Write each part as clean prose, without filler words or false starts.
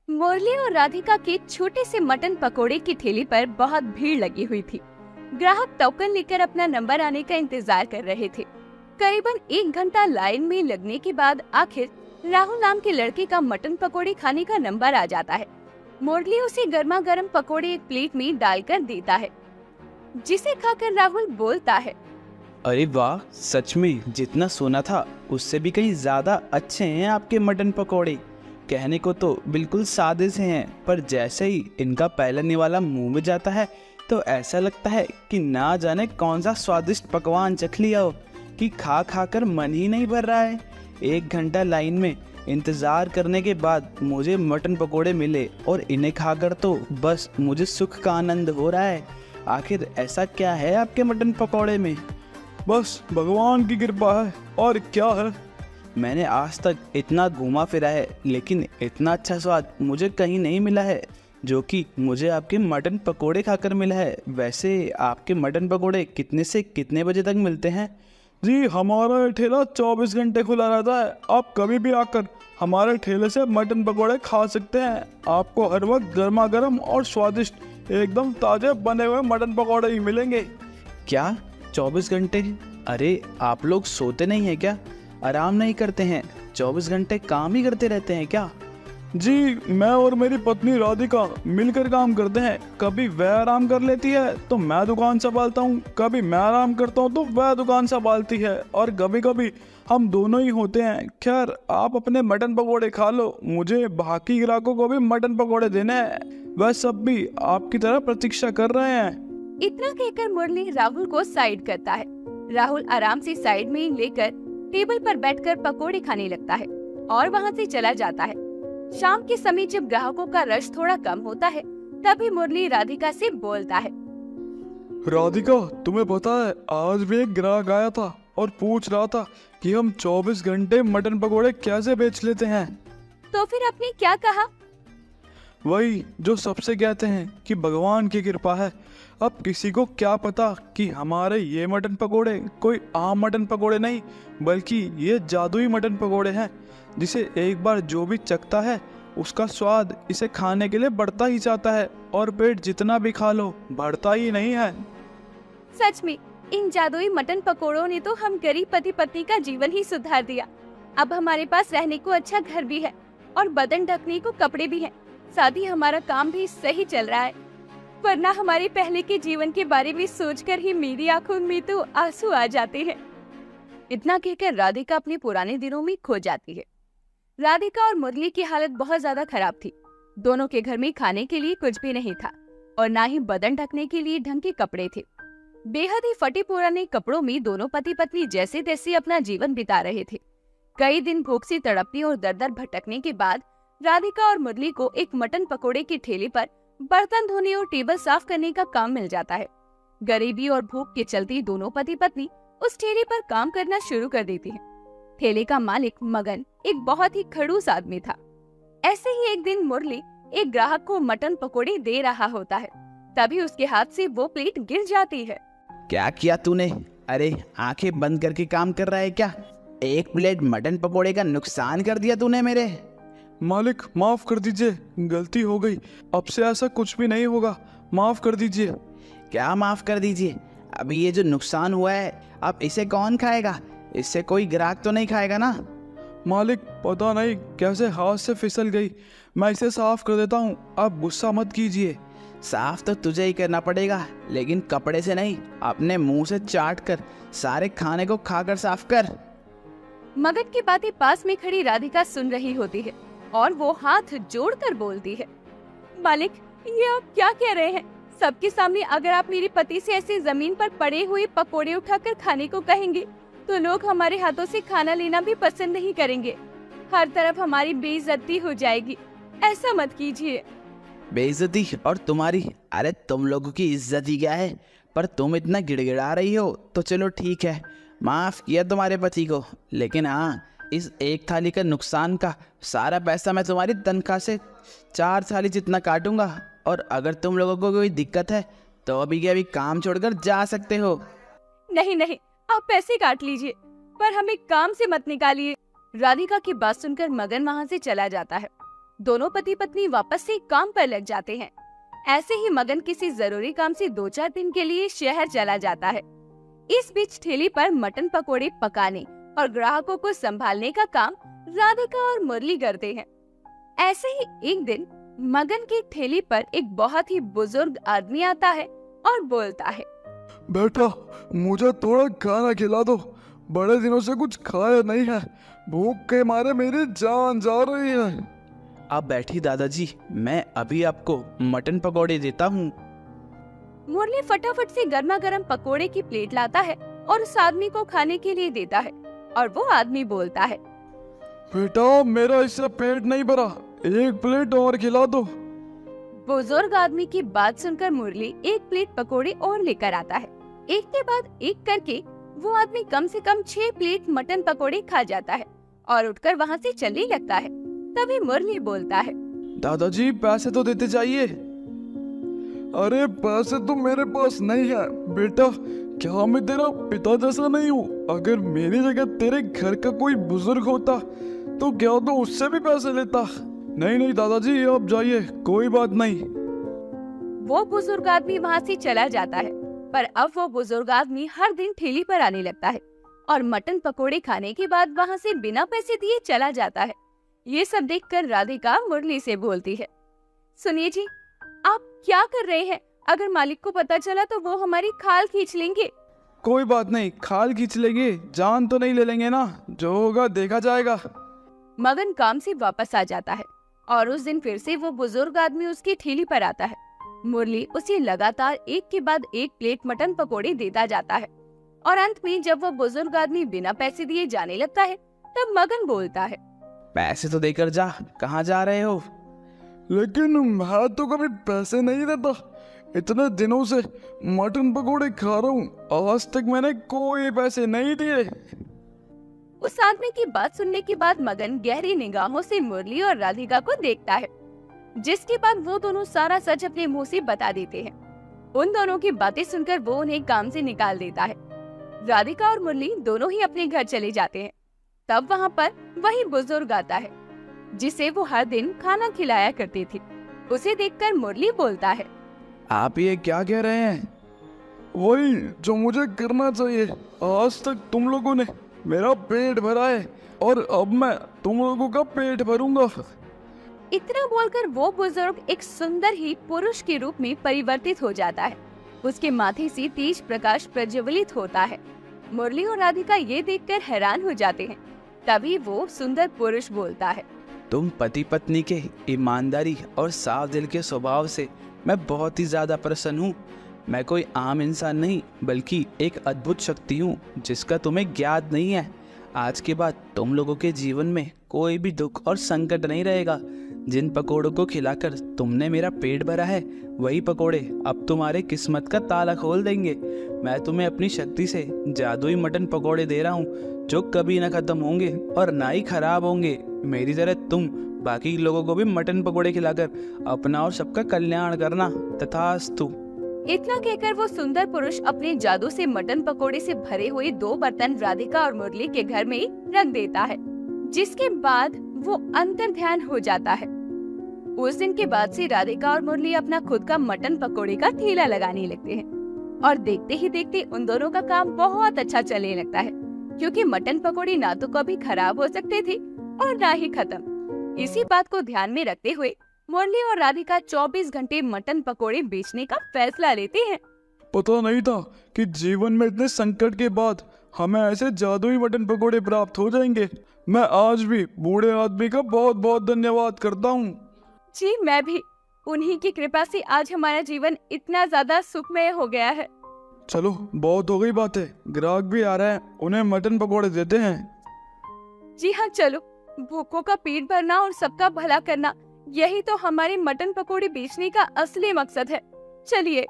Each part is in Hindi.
मुरली और राधिका के छोटे से मटन पकोड़े की ठेली पर बहुत भीड़ लगी हुई थी। ग्राहक टोकन लेकर अपना नंबर आने का इंतजार कर रहे थे। करीबन 1 घंटा लाइन में लगने के बाद आखिर राहुल नाम के लड़के का मटन पकोड़े खाने का नंबर आ जाता है। मुरली उसे गर्मा गर्म पकोड़े एक प्लेट में डालकर देता है, जिसे खाकर राहुल बोलता है, अरे वाह, सच में जितना सुना था उससे भी कहीं ज्यादा अच्छे हैं आपके मटन पकोड़े। कहने को तो बिल्कुल सादे से हैं, पर जैसे ही इनका पहला निवाला मुंह में जाता है तो ऐसा लगता है कि ना जाने कौन सा स्वादिष्ट पकवान चख लिया हो कि खा खा कर मन ही नहीं भर रहा है। 1 घंटा लाइन में इंतजार करने के बाद मुझे मटन पकोड़े मिले और इन्हें खाकर तो बस मुझे सुख का आनंद हो रहा है। आखिर ऐसा क्या है आपके मटन पकोड़े में? बस भगवान की कृपा है, और क्या है। मैंने आज तक इतना घूमा फिरा है, लेकिन इतना अच्छा स्वाद मुझे कहीं नहीं मिला है जो कि मुझे आपके मटन पकोड़े खाकर मिला है। वैसे आपके मटन पकोड़े कितने से कितने बजे तक मिलते हैं? जी, हमारा ठेला 24 घंटे खुला रहता है। आप कभी भी आकर हमारे ठेले से मटन पकोड़े खा सकते हैं। आपको हर वक्त गर्मा गर्म और स्वादिष्ट एकदम ताजे बने हुए मटन पकोड़े ही मिलेंगे। क्या 24 घंटे? अरे आप लोग सोते नहीं हैं क्या? आराम नहीं करते हैं? 24 घंटे काम ही करते रहते हैं क्या? जी, मैं और मेरी पत्नी राधिका मिलकर काम करते हैं। कभी वह आराम कर लेती है तो मैं दुकान संभालता हूँ, कभी मैं आराम करता हूँ तो वह दुकान संभालती है, और कभी कभी हम दोनों ही होते हैं। खैर, आप अपने मटन पकोड़े खा लो, मुझे बाकी ग्राहकों को भी मटन पकोड़े देने हैं। वह सब भी आपकी तरह प्रतीक्षा कर रहे हैं। इतना कहकर मुरली राहुल को साइड करता है। राहुल आराम से साइड में लेकर टेबल पर बैठकर पकोड़े खाने लगता है और वहाँ से चला जाता है। शाम के समय जब ग्राहकों का रश थोड़ा कम होता है, तभी मुरली राधिका से बोलता है, राधिका, तुम्हें पता है आज भी एक ग्राहक आया था और पूछ रहा था कि हम 24 घंटे मटन पकोड़े कैसे बेच लेते हैं। तो फिर आपने क्या कहा? वही जो सबसे कहते हैं कि भगवान की कृपा है। अब किसी को क्या पता कि हमारे ये मटन पकोड़े कोई आम मटन पकोड़े नहीं, बल्कि ये जादुई मटन पकोड़े हैं, जिसे एक बार जो भी चखता है उसका स्वाद इसे खाने के लिए बढ़ता ही जाता है, और पेट जितना भी खा लो बढ़ता ही नहीं है। सच में इन जादुई मटन पकोड़ों ने तो हम गरीब पति पत्नी का जीवन ही सुधार दिया। अब हमारे पास रहने को अच्छा घर भी है और बदन ढकने को कपड़े भी हैं। साथ ही हमारा काम भी सही चल रहा है, वरना हमारे पहले के जीवन के बारे में सोचकर ही मेरी आंखों में तो आंसू आ जाते हैं। इतना कहकर राधिका अपने पुराने दिनों में खो जाती है। राधिका और मुरली की हालत बहुत ज्यादा खराब थी। दोनों के घर में खाने के लिए कुछ भी नहीं था और ना ही बदन ढकने के लिए ढंग के कपड़े थे। बेहद ही फटे पुराने कपड़ों में दोनों पति पत्नी जैसे तैसे अपना जीवन बिता रहे थे। कई दिन भूख से तड़पने और दर दर भटकने के बाद राधिका और मुरली को एक मटन पकोड़े की ठेले पर बर्तन धोने और टेबल साफ करने का काम मिल जाता है। गरीबी और भूख के चलते दोनों पति पत्नी उस ठेले पर काम करना शुरू कर देती हैं। ठेले का मालिक मगन एक बहुत ही खड़ूस आदमी था। ऐसे ही एक दिन मुरली एक ग्राहक को मटन पकोड़े दे रहा होता है, तभी उसके हाथ से वो प्लेट गिर जाती है। क्या किया तूने? अरे आंखें बंद करके काम कर रहा है क्या? एक प्लेट मटन पकोड़े का नुकसान कर दिया तूने मेरे। मालिक, माफ कर दीजिए, गलती हो गई। अब से ऐसा कुछ भी नहीं होगा, माफ कर दीजिए। क्या माफ कर दीजिए? अभी ये जो नुकसान हुआ है, अब इसे कौन खाएगा? इससे कोई ग्राहक तो नहीं खाएगा ना? मालिक, पता नहीं कैसे हाथ से फिसल गई, मैं इसे साफ कर देता हूँ, आप गुस्सा मत कीजिए। साफ तो तुझे ही करना पड़ेगा, लेकिन कपड़े से नहीं, अपने मुंह से चाट कर सारे खाने को खाकर साफ कर। मगन की बातें पास में खड़ी राधिका सुन रही होती है और वो हाथ जोड़कर बोलती है, मालिक, ये आप क्या कह रहे हैं? सबके सामने अगर आप मेरे पति से ऐसे जमीन पर पड़े हुए पकोड़े उठाकर खाने को कहेंगे तो लोग हमारे हाथों से खाना लेना भी पसंद नहीं करेंगे। हर तरफ हमारी बेइज्जती हो जाएगी। ऐसा मत कीजिए। बेइज्जती और तुम्हारी? अरे तुम लोगों की इज्जत ही क्या है? पर तुम इतना गिड़गिड़ा रही हो तो चलो ठीक है, माफ किया तुम्हारे पति को, लेकिन हाँ, इस एक थाली का नुकसान का सारा पैसा मैं तुम्हारी तनख्वाह से 4 थाली जितना काटूंगा, और अगर तुम लोगों को कोई दिक्कत है तो अभी के अभी काम छोड़कर जा सकते हो। नहीं नहीं, आप पैसे काट लीजिए, पर हमें काम से मत निकालिए। राधिका की बात सुनकर मगन वहाँ से चला जाता है। दोनों पति पत्नी वापस से काम पर लग जाते हैं। ऐसे ही मगन किसी जरूरी काम से 2-4 दिन के लिए शहर चला जाता है। इस बीच ठेली पर मटन पकोड़े पकाने और ग्राहकों को संभालने का काम राधिका और मुरली करते हैं। ऐसे ही एक दिन मगन की ठेली पर एक बहुत ही बुजुर्ग आदमी आता है और बोलता है, बेटा मुझे थोड़ा खाना खिला दो, बड़े दिनों से कुछ खाया नहीं है, भूख के मारे मेरी जान जा रही है। आप बैठी दादाजी, मैं अभी आपको मटन पकौड़े देता हूँ। मुरली फटाफट से गर्मा गर्म पकोड़े की प्लेट लाता है और उस आदमी को खाने के लिए देता है और वो आदमी बोलता है, बेटा मेरा इससे पेट नहीं भरा, एक प्लेट और खिला दो। बुजुर्ग आदमी की बात सुनकर मुरली एक प्लेट पकोड़े और लेकर आता है। एक के बाद एक करके वो आदमी कम से कम 6 प्लेट मटन पकोड़े खा जाता है और उठकर वहाँ से चलने लगता है। तभी मुरली बोलता है, दादाजी पैसे तो देते जाइए। अरे पैसे तो मेरे पास नहीं है बेटा, क्या मैं तेरा पिता जैसा नहीं हूँ? अगर मेरी जगह तेरे घर का कोई बुजुर्ग होता तो क्या तो उससे भी पैसे लेता। नहीं नहीं दादाजी आप जाइए, कोई बात नहीं। वो बुजुर्ग आदमी वहाँ से चला जाता है। पर अब वो बुजुर्ग आदमी हर दिन ठेली पर आने लगता है और मटन पकोड़े खाने के बाद वहाँ से बिना पैसे दिए चला जाता है। ये सब देखकर राधिका मुरली से बोलती है, सुनिए जी, आप क्या कर रहे हैं? अगर मालिक को पता चला तो वो हमारी खाल खींच लेंगे। कोई बात नहीं, खाल खींच लेंगे, जान तो नहीं ले लेंगे ना, जो होगा देखा जाएगा। मगन काम से वापस आ जाता है और उस दिन फिर से वो बुजुर्ग आदमी उसकी ठेली पर आता है। मुरली उसे लगातार एक के बाद एक प्लेट मटन पकोड़े देता जाता है और अंत में जब वो बुजुर्ग आदमी बिना पैसे दिए जाने लगता है तब मगन बोलता है, पैसे तो देकर जा, कहाँ जा रहे हो? लेकिन मैं तो कभी पैसे नहीं देता, इतने दिनों से मटन पकोड़े खा रहा हूँ, आज तक मैंने कोई पैसे नहीं दिए। उस आदमी की बात सुनने के बाद मगन गहरी निगाहों से मुरली और राधिका को देखता है, जिसके बाद वो दोनों सारा सच अपने मुंह से बता देते हैं। उन दोनों की बातें सुनकर वो उन्हें काम से निकाल देता है। राधिका और मुरली दोनों ही अपने घर चले जाते हैं। तब वहाँ पर वही बुजुर्ग आता है जिसे वो हर दिन खाना खिलाया करती थी। उसे देखकर मुरली बोलता है, आप ये क्या कह रहे हैं? वही जो मुझे करना चाहिए, आज तक तुम लोगों ने मेरा पेट भरा है और अब मैं तुम लोगों का पेट भरूंगा। इतना बोलकर वो बुजुर्ग एक सुंदर ही पुरुष के रूप में परिवर्तित हो जाता है। उसके माथे से तेज प्रकाश प्रज्वलित होता है। मुरली और राधिका ये देखकर हैरान हो जाते हैं। तभी वो सुंदर पुरुष बोलता है, तुम पति पत्नी के ईमानदारी और साफ दिल के स्वभाव से मैं बहुत ही ज्यादा प्रसन्न हूँ। मैं कोई आम इंसान नहीं बल्कि एक अद्भुत शक्ति हूँ जिसका तुम्हें ज्ञात नहीं है। आज के बाद तुम लोगों के जीवन में कोई भी दुख और संकट नहीं रहेगा। जिन पकोड़ों को खिलाकर तुमने मेरा पेट भरा है वही पकोड़े अब तुम्हारे किस्मत का ताला खोल देंगे। मैं तुम्हें अपनी शक्ति से जादुई मटन पकोड़े दे रहा हूँ जो कभी ना खत्म होंगे और ना ही खराब होंगे। मेरी तरह तुम बाकी लोगों को भी मटन पकोड़े खिलाकर अपना और सबका कल्याण करना। तथास्तु। इतना कहकर वो सुंदर पुरुष अपने जादू से मटन पकोड़े से भरे हुए 2 बर्तन राधिका और मुरली के घर में रख देता है, जिसके बाद वो अंतर ध्यान हो जाता है। उस दिन के बाद से राधिका और मुरली अपना खुद का मटन पकोड़े का ठेला लगाने लगते हैं और देखते ही देखते उन दोनों का काम बहुत अच्छा चलने लगता है, क्योंकि मटन पकोड़े ना तो कभी खराब हो सकते थे और ना ही खत्म। इसी बात को ध्यान में रखते हुए मुरली और राधिका 24 घंटे मटन पकोड़े बेचने का फैसला लेते हैं। पता नहीं था कि जीवन में इतने संकट के बाद हमें ऐसे जादुई मटन पकोड़े प्राप्त हो जाएंगे। मैं आज भी बूढ़े आदमी का बहुत बहुत धन्यवाद करता हूँ। जी मैं भी। उन्हीं की कृपा से आज हमारा जीवन इतना ज्यादा सुखमय हो गया है। चलो बहुत हो गई बातें, ग्राहक भी आ रहे हैं, उन्हें मटन पकोड़े देते हैं। जी हाँ चलो, भूखों का पेट भरना और सबका भला करना, यही तो हमारे मटन पकोड़े बेचने का असली मकसद है। चलिए।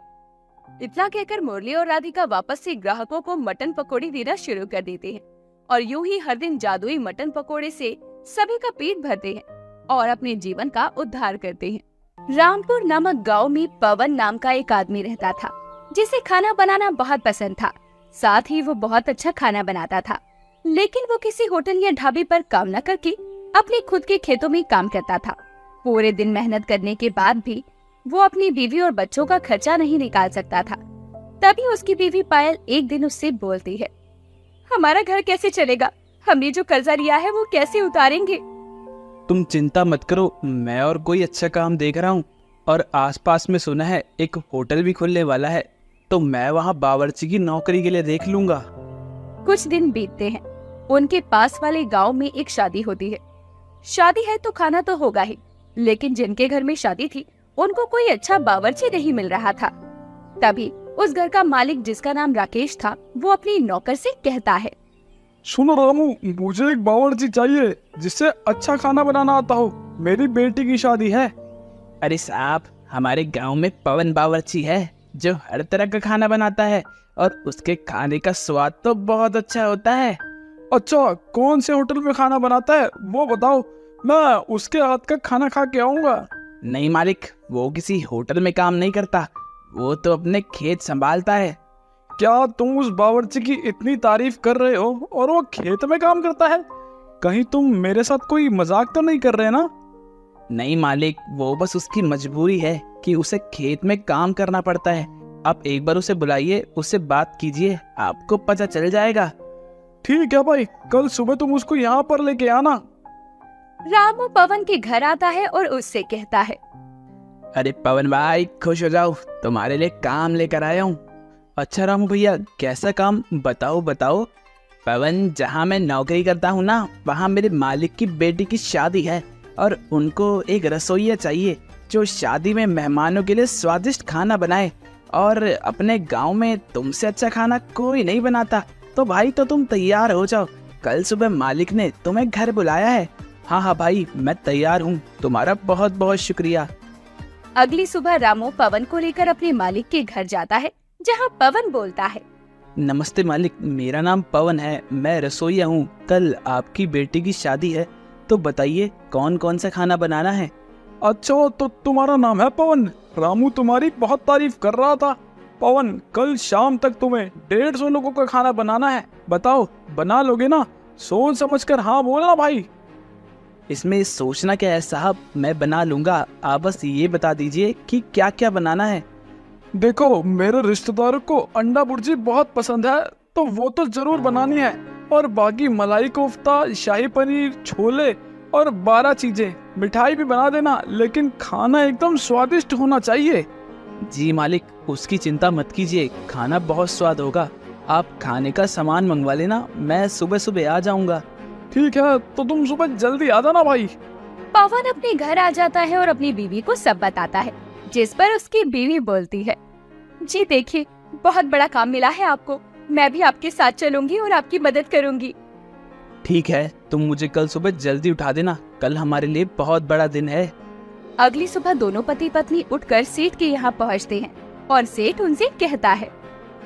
इतना कहकर मुरली और राधिका वापस से ग्राहकों को मटन पकोड़े देना शुरू कर देते हैं और यूं ही हर दिन जादुई मटन पकोड़े से सभी का पेट भरते हैं और अपने जीवन का उद्धार करते हैं। रामपुर नामक गांव में पवन नाम का एक आदमी रहता था, जिसे खाना बनाना बहुत पसंद था। साथ ही वो बहुत अच्छा खाना बनाता था, लेकिन वो किसी होटल या ढाबे पर काम न करके अपने खुद के खेतों में काम करता था। पूरे दिन मेहनत करने के बाद भी वो अपनी बीवी और बच्चों का खर्चा नहीं निकाल सकता था। तभी उसकी बीवी पायल एक दिन उससे बोलती है, हमारा घर कैसे चलेगा? हमने जो कर्जा लिया है वो कैसे उतारेंगे? तुम चिंता मत करो, मैं और कोई अच्छा काम देख रहा हूँ, और आसपास में सुना है एक होटल भी खुलने वाला है, तो मैं वहाँ बावर्ची की नौकरी के लिए देख लूंगा। कुछ दिन बीतते हैं। उनके पास वाले गांव में एक शादी होती है। शादी है तो खाना तो होगा ही, लेकिन जिनके घर में शादी थी उनको कोई अच्छा बावर्ची नहीं मिल रहा था। तभी उस घर का मालिक, जिसका नाम राकेश था, वो अपनी नौकर से कहता है, सुनो रामू, मुझे एक बावर्ची चाहिए जिससे अच्छा खाना बनाना आता हो। मेरी बेटी की शादी है। अरे साहब, हमारे गांव में पवन बावर्ची है जो हर तरह का खाना बनाता है, और उसके खाने का स्वाद तो बहुत अच्छा होता है। अच्छा, कौन से होटल में खाना बनाता है वो बताओ, मैं उसके हाथ का खाना खा के आऊंगा। नहीं मालिक, वो किसी होटल में काम नहीं करता, वो तो अपने खेत संभालता है। क्या तुम उस बावर्ची की इतनी तारीफ कर रहे हो और वो खेत में काम करता है? कहीं तुम मेरे साथ कोई मजाक तो नहीं कर रहे ना? नहीं मालिक, वो बस उसकी मजबूरी है कि उसे खेत में काम करना पड़ता है। आप एक बार उसे बुलाइए, उससे बात कीजिए, आपको पता चल जाएगा। ठीक है भाई, कल सुबह तुम उसको यहाँ पर लेके आना। रामू पवन के घर आता है और उससे कहता है, अरे पवन भाई, खुश हो जाओ, तुम्हारे लिए काम लेकर आया हूँ। अच्छा रामू भैया, कैसा काम? बताओ बताओ। पवन, जहाँ मैं नौकरी करता हूँ ना, वहाँ मेरे मालिक की बेटी की शादी है, और उनको एक रसोइया चाहिए जो शादी में मेहमानों के लिए स्वादिष्ट खाना बनाए, और अपने गांव में तुमसे अच्छा खाना कोई नहीं बनाता। तो भाई, तो तुम तैयार हो जाओ, कल सुबह मालिक ने तुम्हें घर बुलाया है। हाँ हाँ भाई, मैं तैयार हूँ, तुम्हारा बहुत बहुत शुक्रिया। अगली सुबह रामू पवन को लेकर अपने मालिक के घर जाता है, जहाँ पवन बोलता है, नमस्ते मालिक, मेरा नाम पवन है, मैं रसोइया हूँ। कल आपकी बेटी की शादी है, तो बताइए कौन कौन सा खाना बनाना है। अच्छा, तो तुम्हारा नाम है पवन? रामू तुम्हारी बहुत तारीफ कर रहा था। पवन, कल शाम तक तुम्हें 150 लोगों का खाना बनाना है। बताओ, बना लोगे ना? सोच समझकर हाँ बोलना भाई। इसमें सोचना क्या है साहब, मैं बना लूंगा। आप बस ये बता दीजिए कि क्या क्या बनाना है। देखो, मेरे रिश्तेदारों को अंडा भुर्जी बहुत पसंद है, तो वो तो जरूर बनानी है। और बाकी मलाई कोफ्ता, शाही पनीर, छोले और 12 चीजें। मिठाई भी बना देना, लेकिन खाना एकदम स्वादिष्ट होना चाहिए। जी मालिक, उसकी चिंता मत कीजिए, खाना बहुत स्वाद होगा। आप खाने का सामान मंगवा लेना, मैं सुबह सुबह आ जाऊंगा। ठीक है, तो तुम सुबह जल्दी आ जाना भाई। पवन अपने घर आ जाता है और अपनी बीवी को सब बताता है, जिस पर उसकी बीवी बोलती है, जी देखिए, बहुत बड़ा काम मिला है आपको, मैं भी आपके साथ चलूंगी और आपकी मदद करूंगी। ठीक है, तुम मुझे कल सुबह जल्दी उठा देना, कल हमारे लिए बहुत बड़ा दिन है। अगली सुबह दोनों पति पत्नी उठकर सेठ के यहाँ पहुँचते हैं और सेठ उनसे कहता है,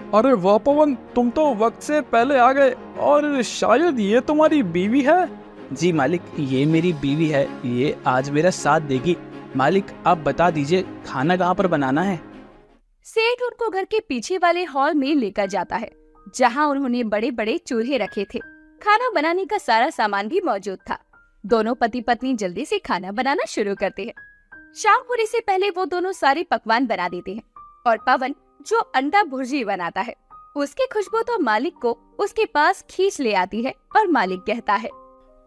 अरे वाह पवन, तुम तो वक्त से पहले आ गए, और शायद ये तुम्हारी बीवी है। जी मालिक, ये मेरी बीवी है, ये आज मेरा साथ देगी। मालिक, आप बता दीजिए खाना कहाँ पर बनाना है। सेठ उनको घर के पीछे वाले हॉल में लेकर जाता है, जहाँ उन्होंने बड़े बड़े चूल्हे रखे थे। खाना बनाने का सारा सामान भी मौजूद था। दोनों पति पत्नी जल्दी से खाना बनाना शुरू करते हैं। शाम होने से पहले वो दोनों सारे पकवान बना देते हैं, और पवन जो अंडा भुर्जी बनाता है, उसकी खुशबू तो मालिक को उसके पास खींच ले आती है, और मालिक कहता है,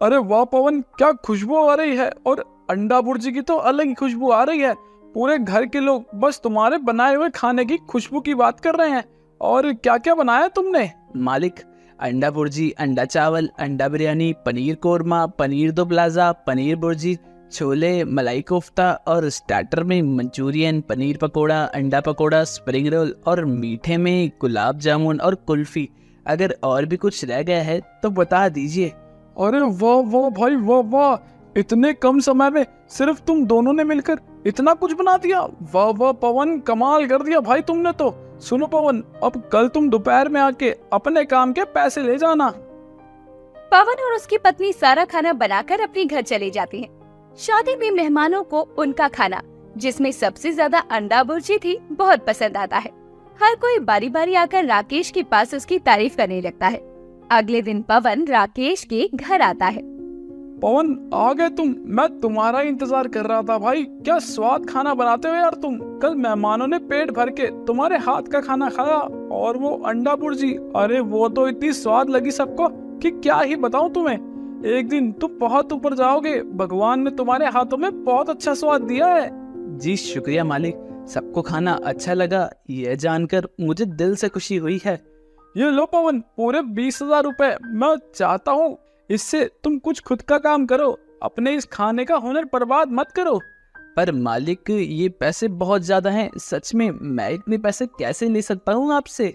अरे वाह पवन, क्या खुशबू आ रही है, और अंडा भुर्जी की तो अलग ही खुशबू आ रही है। पूरे घर के लोग बस तुम्हारे बनाए हुए खाने की खुशबू की बात कर रहे हैं। और क्या क्या बनाया तुमने? मालिक, अंडा भुर्जी, अंडा चावल, अंडा बिरयानी, पनीर कोरमा, पनीर दो प्लाजा, पनीर भुर्जी, छोले, मलाई कोफ्ता, और स्टार्टर में मंचूरियन, पनीर पकोड़ा, अंडा पकोड़ा, स्प्रिंग रोल, और मीठे में गुलाब जामुन और कुल्फी। अगर और भी कुछ रह गया है तो बता दीजिए। अरे वाह वाह भाई, वाह वाह, इतने कम समय में सिर्फ तुम दोनों ने मिलकर इतना कुछ बना दिया। वाह वाह पवन, कमाल कर दिया भाई तुमने तो। सुनो पवन, अब कल तुम दोपहर में आके अपने काम के पैसे ले जाना। पवन और उसकी पत्नी सारा खाना बनाकर अपने घर चले जाते हैं। शादी में मेहमानों को उनका खाना, जिसमें सबसे ज्यादा अंडा भुर्जी थी, बहुत पसंद आता है। हर कोई बारी बारी आकर राकेश के पास उसकी तारीफ करने लगता है। अगले दिन पवन राकेश के घर आता है। पवन आ गए तुम। मैं तुम्हारा इंतजार कर रहा था भाई। क्या स्वाद खाना बनाते हो यार तुम। कल मेहमानों ने पेट भर के तुम्हारे हाथ का खाना खाया, और वो अंडा भुर्जी, अरे वो तो इतनी स्वाद लगी सबको कि क्या ही बताऊं तुम्हें। एक दिन तुम बहुत ऊपर जाओगे। भगवान ने तुम्हारे हाथों में बहुत अच्छा स्वाद दिया है। जी शुक्रिया मालिक, सबको खाना अच्छा लगा, यह जानकर मुझे दिल से खुशी हुई है। ये लो पवन, पूरे 20,000 रुपए। मैं चाहता हूँ इससे तुम कुछ खुद का काम करो, अपने इस खाने का हुनर बर्बाद मत करो। पर मालिक, ये पैसे बहुत ज्यादा हैं, सच में मैं इतने पैसे कैसे ले सकता हूँ आपसे।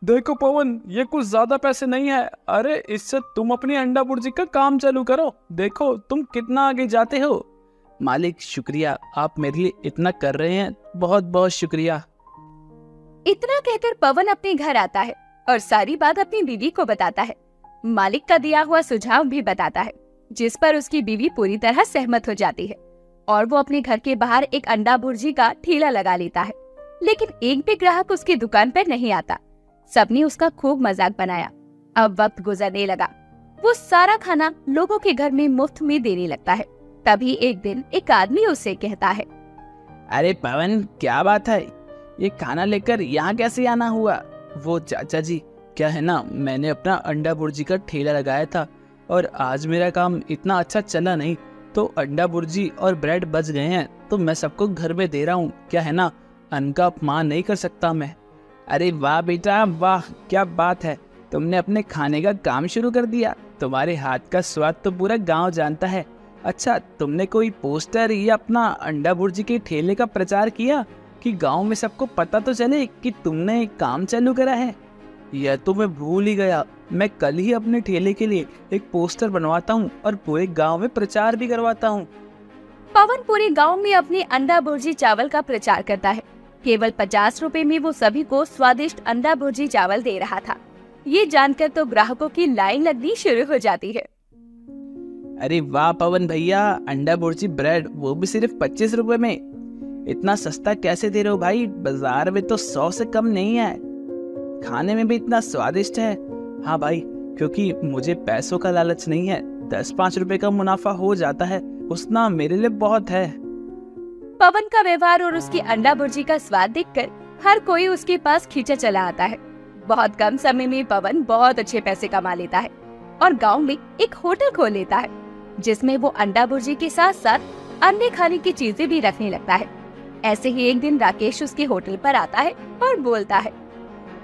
देखो पवन, ये कुछ ज्यादा पैसे नहीं है। अरे इससे तुम अपनी अंडा भुर्जी का काम चालू करो, देखो तुम कितना आगे जाते हो। मालिक शुक्रिया, आप मेरे लिए इतना कर रहे हैं, बहुत बहुत शुक्रिया। इतना कहकर पवन अपने घर आता है और सारी बात अपनी बीवी को बताता है। मालिक का दिया हुआ सुझाव भी बताता है, जिस पर उसकी बीवी पूरी तरह सहमत हो जाती है और वो अपने घर के बाहर एक अंडा भुर्जी का ठेला लगा लेता है। लेकिन एक भी ग्राहक उसकी दुकान पर नहीं आता। सबने उसका खूब मजाक बनाया। अब वक्त गुजरने लगा, वो सारा खाना लोगों के घर में मुफ्त में देने लगता है। तभी एक दिन एक आदमी उससे कहता है, अरे पवन, क्या बात है, ये खाना लेकर यहाँ कैसे आना हुआ। वो चाचा जी, क्या है ना, मैंने अपना अंडा भुर्जी का ठेला लगाया था और आज मेरा काम इतना अच्छा चला नहीं, तो अंडा भुर्जी और ब्रेड बच गए हैं, तो मैं सबको घर में दे रहा हूँ। क्या है ना, अन्न का अपमान नहीं कर सकता मैं। अरे वाह बेटा वाह, क्या बात है, तुमने अपने खाने का काम शुरू कर दिया। तुम्हारे हाथ का स्वाद तो पूरा गांव जानता है। अच्छा, तुमने कोई पोस्टर या अपना अंडा भुर्जी के ठेले का प्रचार किया कि गांव में सबको पता तो चले कि तुमने काम चालू करा है। यह तो मैं भूल ही गया, मैं कल ही अपने ठेले के लिए एक पोस्टर बनवाता हूँ और पूरे गांव में प्रचार भी करवाता हूँ। पवन पूरे गांव में अपने अंडा भुर्जी चावल का प्रचार करता है। केवल 50 रुपए में वो सभी को स्वादिष्ट अंडा भुर्जी चावल दे रहा था। ये जानकर तो ग्राहकों की लाइन लगनी शुरू हो जाती है। अरे वाह पवन भैया, अंडा भुर्जी ब्रेड, वो भी सिर्फ 25 रुपए में। इतना सस्ता कैसे दे रहे हो भाई, बाजार में तो 100 से कम नहीं है, खाने में भी इतना स्वादिष्ट है। हाँ भाई, क्योंकि मुझे पैसों का लालच नहीं है, 10-5 रुपए का मुनाफा हो जाता है, उतना मेरे लिए बहुत है। पवन का व्यवहार और उसकी अंडा भुर्जी का स्वाद देखकर हर कोई उसके पास खींचा चला आता है। बहुत कम समय में पवन बहुत अच्छे पैसे कमा लेता है और गांव में एक होटल खोल लेता है, जिसमें वो अंडा भुर्जी के साथ साथ अन्य खाने की चीजें भी रखने लगता है। ऐसे ही एक दिन राकेश उसके होटल पर आता है और बोलता है,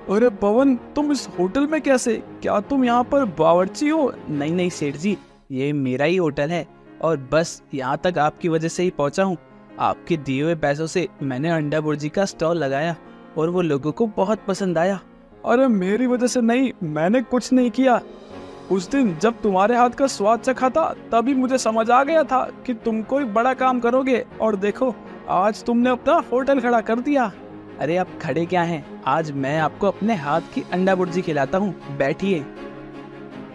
अरे पवन, तुम इस होटल में कैसे? क्या तुम यहाँ पर बावर्ची हो? नहीं नहीं सेठ जी, ये मेरा ही होटल है और बस यहाँ तक आपकी वजह से ही पहुँचा हूँ। आपके दिए हुए पैसों से मैंने अंडा भुर्जी का स्टॉल लगाया और वो लोगों को बहुत पसंद आया। अरे मेरी वजह से नहीं, मैंने कुछ नहीं किया। उस दिन जब तुम्हारे हाथ का स्वाद चखा था, तभी मुझे समझ आ गया था कि तुम कोई बड़ा काम करोगे, और देखो आज तुमने अपना होटल खड़ा कर दिया। अरे आप खड़े क्या हैं, आज मैं आपको अपने हाथ की अंडा भुर्जी खिलाता हूँ, बैठिए।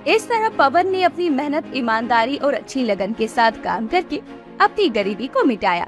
इस तरह पवन ने अपनी मेहनत, ईमानदारी और अच्छी लगन के साथ काम करके अपनी गरीबी को मिटाया।